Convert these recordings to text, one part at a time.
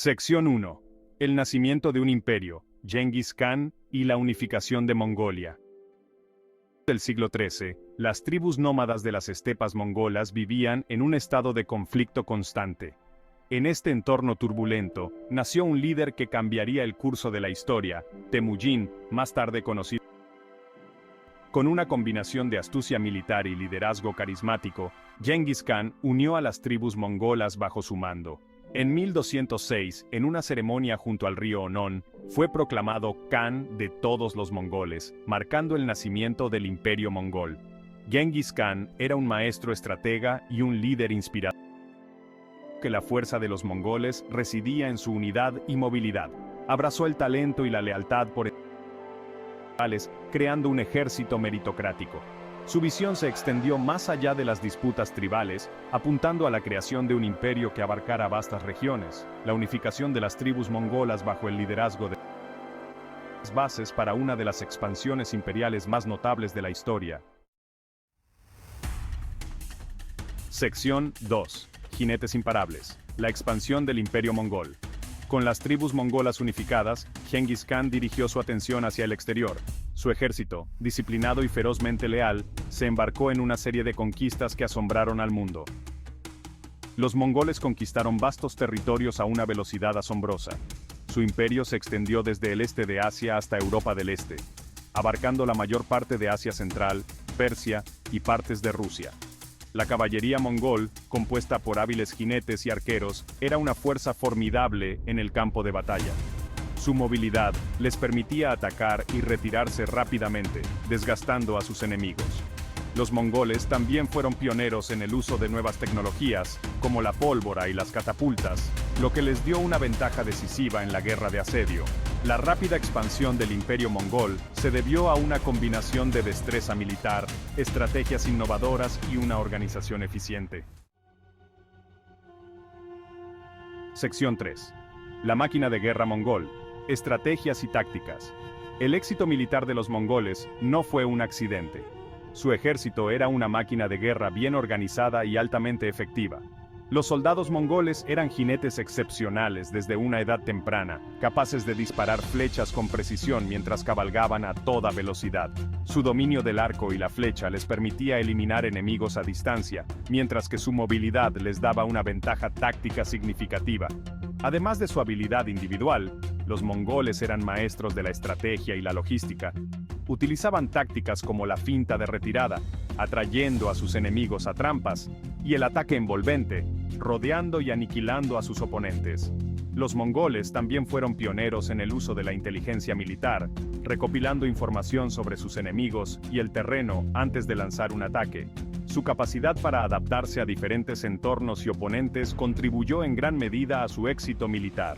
Sección 1. El nacimiento de un imperio, Genghis Khan y la unificación de Mongolia. Del siglo XIII, las tribus nómadas de las estepas mongolas vivían en un estado de conflicto constante. En este entorno turbulento, nació un líder que cambiaría el curso de la historia, Temujin, más tarde conocido. Con una combinación de astucia militar y liderazgo carismático, Genghis Khan unió a las tribus mongolas bajo su mando. En 1206, en una ceremonia junto al río Onon, fue proclamado Khan de todos los mongoles, marcando el nacimiento del imperio mongol. Genghis Khan era un maestro estratega y un líder inspirador. Que la fuerza de los mongoles residía en su unidad y movilidad. Abrazó el talento y la lealtad por creando un ejército meritocrático. Su visión se extendió más allá de las disputas tribales, apuntando a la creación de un imperio que abarcara vastas regiones, la unificación de las tribus mongolas bajo el liderazgo de las bases para una de las expansiones imperiales más notables de la historia. Sección 2. Jinetes imparables. La expansión del imperio mongol. Con las tribus mongolas unificadas, Genghis Khan dirigió su atención hacia el exterior. Su ejército, disciplinado y ferozmente leal, se embarcó en una serie de conquistas que asombraron al mundo. Los mongoles conquistaron vastos territorios a una velocidad asombrosa. Su imperio se extendió desde el este de Asia hasta Europa del Este, abarcando la mayor parte de Asia Central, Persia y partes de Rusia. La caballería mongol, compuesta por hábiles jinetes y arqueros, era una fuerza formidable en el campo de batalla. Su movilidad les permitía atacar y retirarse rápidamente, desgastando a sus enemigos. Los mongoles también fueron pioneros en el uso de nuevas tecnologías, como la pólvora y las catapultas, lo que les dio una ventaja decisiva en la guerra de asedio. La rápida expansión del imperio mongol se debió a una combinación de destreza militar, estrategias innovadoras y una organización eficiente. Sección 3. La máquina de guerra mongol. Estrategias y tácticas. El éxito militar de los mongoles no fue un accidente. Su ejército era una máquina de guerra bien organizada y altamente efectiva. Los soldados mongoles eran jinetes excepcionales desde una edad temprana, capaces de disparar flechas con precisión mientras cabalgaban a toda velocidad. Su dominio del arco y la flecha les permitía eliminar enemigos a distancia, mientras que su movilidad les daba una ventaja táctica significativa. Además de su habilidad individual, los mongoles eran maestros de la estrategia y la logística. Utilizaban tácticas como la finta de retirada, atrayendo a sus enemigos a trampas, y el ataque envolvente, rodeando y aniquilando a sus oponentes. Los mongoles también fueron pioneros en el uso de la inteligencia militar, recopilando información sobre sus enemigos y el terreno antes de lanzar un ataque. Su capacidad para adaptarse a diferentes entornos y oponentes contribuyó en gran medida a su éxito militar.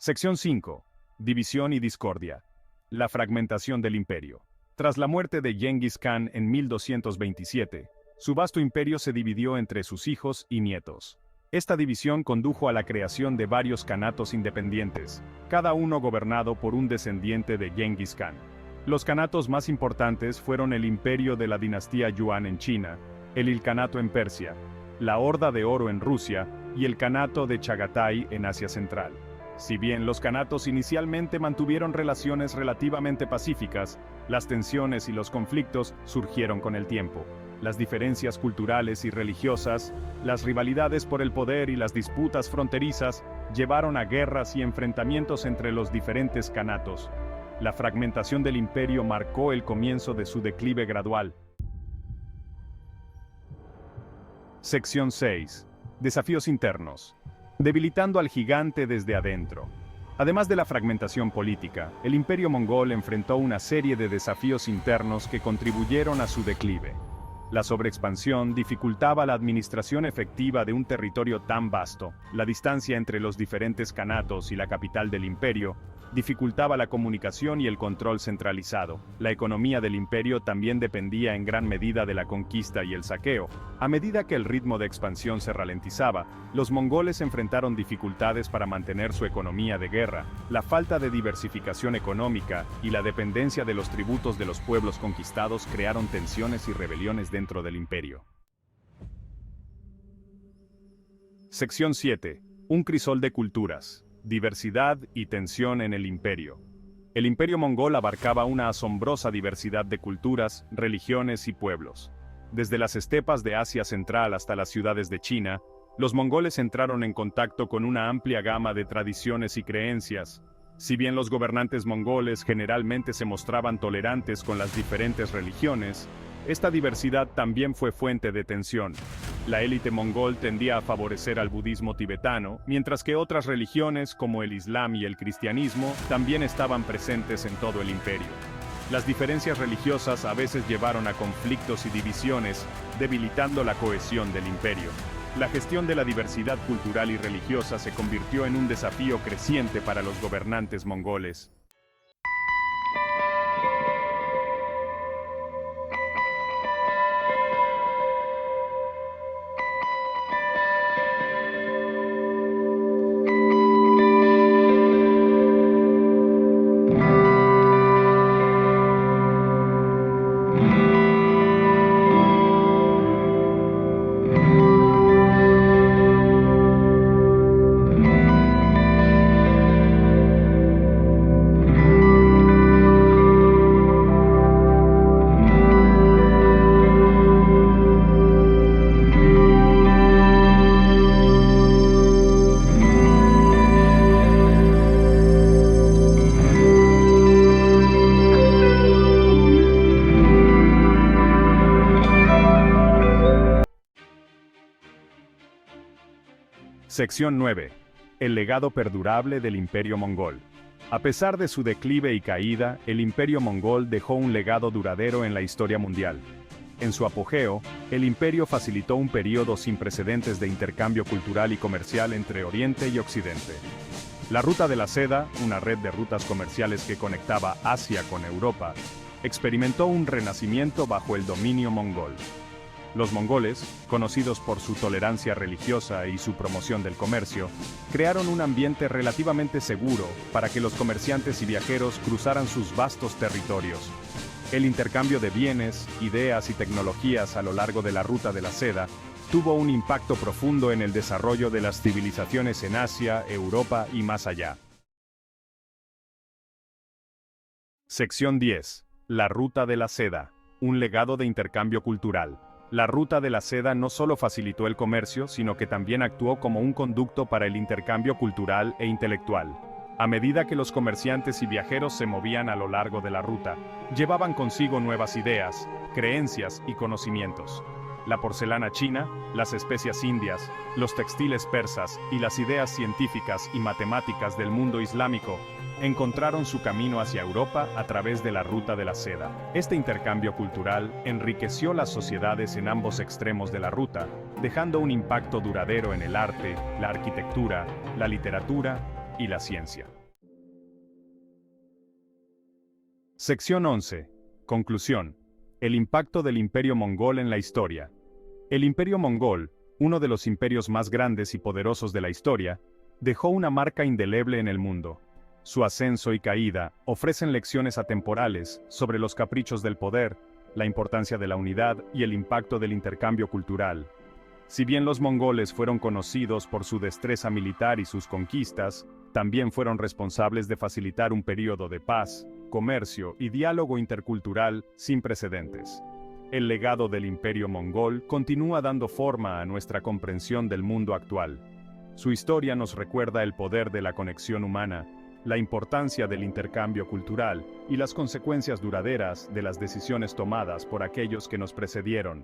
Sección 5. División y discordia. La fragmentación del imperio. Tras la muerte de Genghis Khan en 1227, su vasto imperio se dividió entre sus hijos y nietos. Esta división condujo a la creación de varios kanatos independientes, cada uno gobernado por un descendiente de Genghis Khan. Los kanatos más importantes fueron el imperio de la dinastía Yuan en China, el Ilkhanato en Persia, la Horda de Oro en Rusia y el Kanato de Chagatai en Asia Central. Si bien los kanatos inicialmente mantuvieron relaciones relativamente pacíficas, las tensiones y los conflictos surgieron con el tiempo. Las diferencias culturales y religiosas, las rivalidades por el poder y las disputas fronterizas llevaron a guerras y enfrentamientos entre los diferentes kanatos. La fragmentación del imperio marcó el comienzo de su declive gradual. Sección 6. Desafíos internos. Debilitando al gigante desde adentro. Además de la fragmentación política, el imperio mongol enfrentó una serie de desafíos internos que contribuyeron a su declive. La sobreexpansión dificultaba la administración efectiva de un territorio tan vasto. La distancia entre los diferentes kanatos y la capital del imperio dificultaba la comunicación y el control centralizado. La economía del imperio también dependía en gran medida de la conquista y el saqueo. A medida que el ritmo de expansión se ralentizaba, los mongoles enfrentaron dificultades para mantener su economía de guerra. La falta de diversificación económica y la dependencia de los tributos de los pueblos conquistados crearon tensiones y rebeliones dentro del imperio. Sección 7. Un crisol de culturas. Diversidad y tensión en el imperio. El imperio mongol abarcaba una asombrosa diversidad de culturas, religiones y pueblos. Desde las estepas de Asia Central hasta las ciudades de China, los mongoles entraron en contacto con una amplia gama de tradiciones y creencias. Si bien los gobernantes mongoles generalmente se mostraban tolerantes con las diferentes religiones, esta diversidad también fue fuente de tensión. La élite mongol tendía a favorecer al budismo tibetano, mientras que otras religiones como el islam y el cristianismo también estaban presentes en todo el imperio. Las diferencias religiosas a veces llevaron a conflictos y divisiones, debilitando la cohesión del imperio. La gestión de la diversidad cultural y religiosa se convirtió en un desafío creciente para los gobernantes mongoles. Sección 9. El legado perdurable del Imperio Mongol. A pesar de su declive y caída, el Imperio Mongol dejó un legado duradero en la historia mundial. En su apogeo, el imperio facilitó un período sin precedentes de intercambio cultural y comercial entre Oriente y Occidente. La Ruta de la Seda, una red de rutas comerciales que conectaba Asia con Europa, experimentó un renacimiento bajo el dominio mongol. Los mongoles, conocidos por su tolerancia religiosa y su promoción del comercio, crearon un ambiente relativamente seguro para que los comerciantes y viajeros cruzaran sus vastos territorios. El intercambio de bienes, ideas y tecnologías a lo largo de la Ruta de la Seda tuvo un impacto profundo en el desarrollo de las civilizaciones en Asia, Europa y más allá. Sección 10. La Ruta de la Seda. Un legado de intercambio cultural. La Ruta de la Seda no solo facilitó el comercio, sino que también actuó como un conducto para el intercambio cultural e intelectual. A medida que los comerciantes y viajeros se movían a lo largo de la ruta, llevaban consigo nuevas ideas, creencias y conocimientos. La porcelana china, las especias indias, los textiles persas y las ideas científicas y matemáticas del mundo islámico encontraron su camino hacia Europa a través de la Ruta de la Seda. Este intercambio cultural enriqueció las sociedades en ambos extremos de la ruta, dejando un impacto duradero en el arte, la arquitectura, la literatura y la ciencia. Sección 11. Conclusión. El impacto del Imperio Mongol en la historia. El Imperio Mongol, uno de los imperios más grandes y poderosos de la historia, dejó una marca indeleble en el mundo. Su ascenso y caída ofrecen lecciones atemporales sobre los caprichos del poder, la importancia de la unidad y el impacto del intercambio cultural. Si bien los mongoles fueron conocidos por su destreza militar y sus conquistas, también fueron responsables de facilitar un periodo de paz, comercio y diálogo intercultural sin precedentes. El legado del Imperio Mongol continúa dando forma a nuestra comprensión del mundo actual. Su historia nos recuerda el poder de la conexión humana, la importancia del intercambio cultural y las consecuencias duraderas de las decisiones tomadas por aquellos que nos precedieron.